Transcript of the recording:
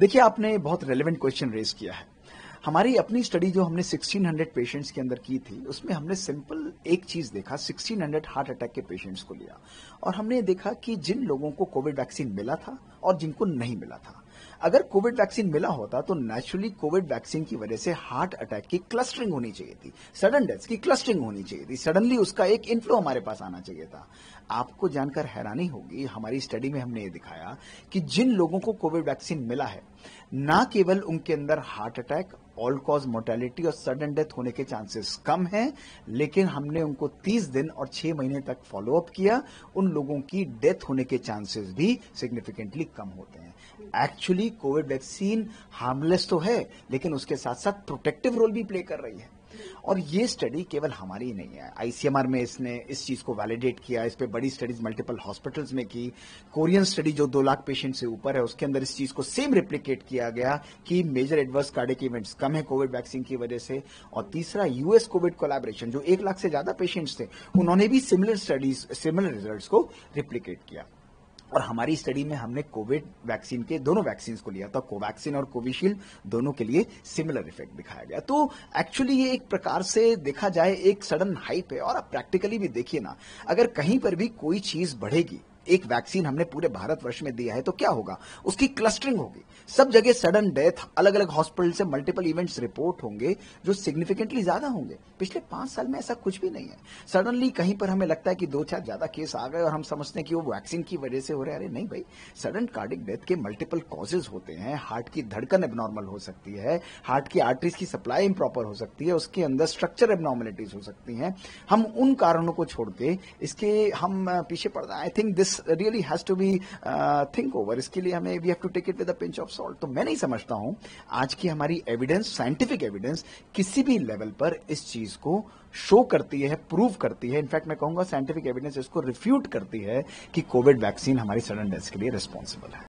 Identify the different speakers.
Speaker 1: देखिए, आपने बहुत रेलेवेंट क्वेश्चन रेज़ किया है। हमारी अपनी स्टडी जो हमने 1600 पेशेंट्स के अंदर की थी, उसमें हमने सिंपल एक चीज़ देखा, 1600 हार्ट अटैक के पेशेंट्स को लिया और हमने देखा कि जिन लोगों को कोविड वैक्सीन मिला था और जिनको नहीं मिला था। अगर कोविड वैक्सीन मिला होता तो नेचुरली कोविड वैक्सीन की वजह से हार्ट अटैक की क्लस्टरिंग होनी चाहिए थी, सडन डेथ्स की क्लस्टरिंग होनी चाहिए थी, सडनली उसका एक इनफ्लो हमारे पास आना चाहिए था। आपको जानकर हैरानी होगी, हमारी स्टडी में हमने ये दिखाया कि जिन लोगों को कोविड वैक्सीन मिला है, ना केवल उनके अंदर heart attack, all cause mortality और सडन डेथ होने के चांसेस कम हैं, लेकिन हमने उनको 30 दिन और 6 महीने तक फॉलो अप किया, उन लोगों की डेथ होने के चांसेस भी सिग्निफिकेंटली कम होते हैं। एक्चुअली कोविड वैक्सीन हार्मलेस तो है, लेकिन उसके साथ साथ प्रोटेक्टिव रोल भी प्ले कर रही है। और ये स्टडी केवल हमारी ही नहीं है, आईसीएमआर में इसने इस चीज को वैलिडेट किया, इस पे बड़ी स्टडीज मल्टीपल हॉस्पिटल्स में की। कोरियन स्टडी जो 2 लाख पेशेंट से ऊपर है, उसके अंदर इस चीज को सेम रेप्लिकेट किया गया कि मेजर एडवर्स कार्डियक इवेंट्स कम है कोविड वैक्सीन की वजह से। और तीसरा, यूएस कोविड कोलैबोरेशन जो 1 लाख से ज्यादा पेशेंट्स थे, उन्होंने भी सिमिलर रिजल्ट्स को रिप्लिकेट किया। और हमारी स्टडी में हमने कोविड वैक्सीन के दोनों वैक्सीन को लिया था, कोवैक्सीन और कोविशील्ड, दोनों के लिए सिमिलर इफेक्ट दिखाया गया। तो एक्चुअली ये एक प्रकार से देखा जाए एक सडन हाइप है। और आप प्रैक्टिकली भी देखिए ना, अगर कहीं पर भी कोई चीज बढ़ेगी, एक वैक्सीन हमने पूरे भारतवर्ष में दिया है तो क्या होगा, उसकी क्लस्टरिंग होगी, सब जगह सडन डेथ, अलग अलग हॉस्पिटल से मल्टीपल इवेंट्स रिपोर्ट होंगे जो सिग्निफिकेंटली ज्यादा होंगे। पिछले 5 साल में ऐसा कुछ भी नहीं है। सडनली कहीं पर हमें लगता है कि 2-4 ज्यादा केस आ गए और हम समझते हैं कि वो वैक्सीन की वजह से हो रहे हैं। अरे नहीं भाई, सडन कार्डिक डेथ के मल्टीपल कॉजेज होते हैं। हार्ट की धड़कन एबनॉर्मल हो सकती है, हार्ट की आर्टरीज की सप्लाई इम्प्रॉपर हो सकती है, उसके अंदर स्ट्रक्चर एबनॉर्मलिटीज हो सकती हैं। हम उन कारणों को छोड़ के इसके हम पीछे पड़ रहे हैं। I think this really has to be think over. इसके लिए हमें we have to take it with a pinch of salt. तो मैं नहीं समझता हूं आज की हमारी एविडेंस, साइंटिफिक एविडेंस किसी भी लेवल पर इस चीज को शो करती है, प्रूव करती है। इनफैक्ट मैं कहूंगा साइंटिफिक एविडेंस इसको रिफ्यूट करती है कि कोविड वैक्सीन हमारी सडन डेथ के लिए रिस्पॉन्सिबल है।